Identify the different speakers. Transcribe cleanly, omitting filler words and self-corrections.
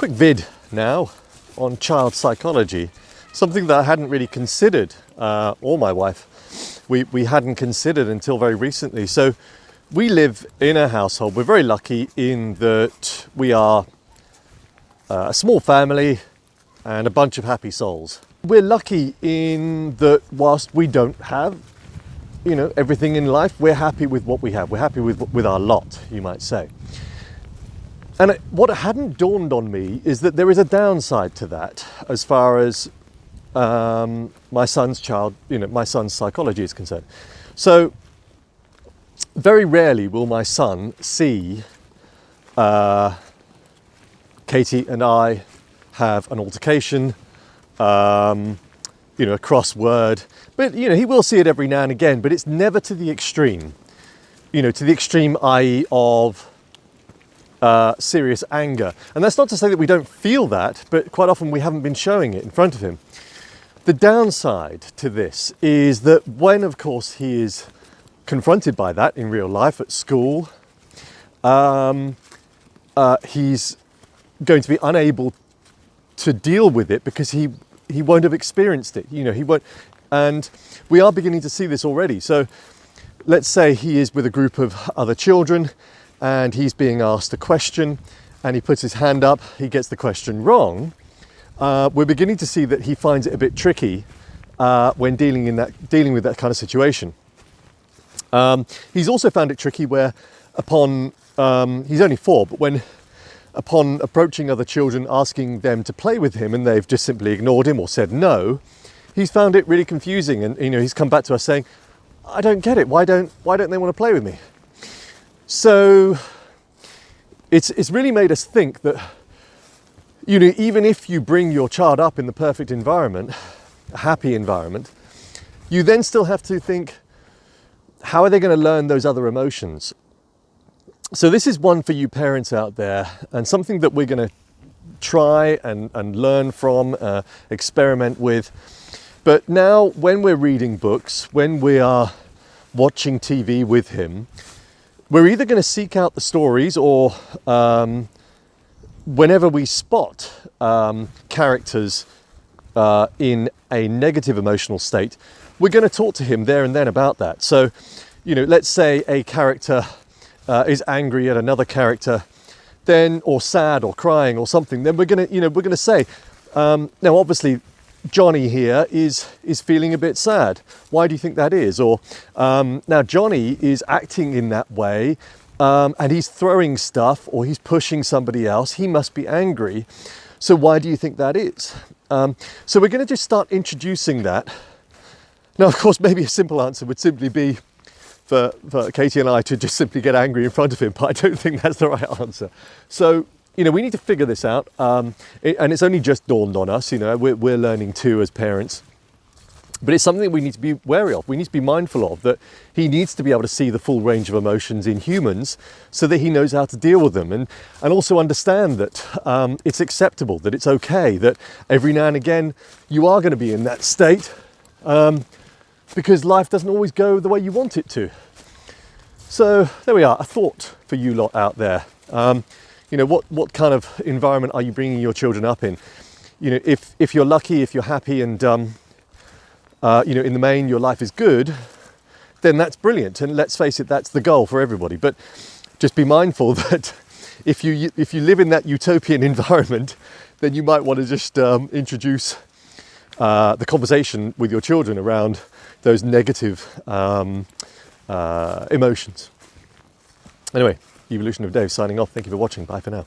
Speaker 1: quick vid now on child psychology, something that I hadn't really considered, or my wife, we hadn't considered until very recently. So we live in a household, we're very lucky in that we are a small family and a bunch of happy souls. We're lucky in that whilst we don't have, everything in life, we're happy with what we have. We're happy with our lot, you might say. And what hadn't dawned on me is that there is a downside to that as far as my son's psychology is concerned. So very rarely will my son see Katie and I have an altercation, a crossword, but he will see it every now and again, but it's never to the extreme, i.e. of serious anger. And that's not to say that we don't feel that, but quite often we haven't been showing it in front of him. The downside to this is that when, of course, he is confronted by that in real life at school, he's going to be unable to deal with it because he won't have experienced it. He won't. And we are beginning to see this already. So let's say he is with a group of other children and he's being asked a question and he puts his hand up, he gets the question wrong. We're beginning to see that he finds it a bit tricky when dealing with that kind of situation. He's also found it tricky where he's only 4, but upon approaching other children, asking them to play with him and they've just simply ignored him or said no, he's found it really confusing. And he's come back to us saying, I don't get it. Why don't they want to play with me? So it's really made us think that, even if you bring your child up in the perfect environment, a happy environment, you then still have to think, how are they going to learn those other emotions? So this is one for you parents out there, and something that we're going to try and learn from, experiment with. But now when we're reading books, when we are watching TV with him, we're either going to seek out the stories or whenever we spot characters in a negative emotional state, we're going to talk to him there and then about that. So, let's say a character is angry at another character, then, or sad or crying or something, then we're going to say, now obviously Johnny here is feeling a bit sad. Why do you think that is? Or now Johnny is acting in that way and he's throwing stuff or he's pushing somebody else. He must be angry. So why do you think that is? So we're going to just start introducing that. Now, of course, maybe a simple answer would simply be for Katie and I to just simply get angry in front of him, but I don't think that's the right answer. So, we need to figure this out, and it's only just dawned on us, we're learning too as parents. But it's something that we need to be wary of. We need to be mindful of, that he needs to be able to see the full range of emotions in humans so that he knows how to deal with them, and also understand that it's acceptable, that it's okay, that every now and again you are going to be in that state because life doesn't always go the way you want it to. So there we are, a thought for you lot out there. What kind of environment are you bringing your children up in? If you're lucky, if you're happy and in the main your life is good, then that's brilliant. And let's face it, that's the goal for everybody. But just be mindful that if you live in that utopian environment, then you might want to just introduce the conversation with your children around those negative emotions. Anyway, Evolution of Dave signing off. Thank you for watching. Bye for now.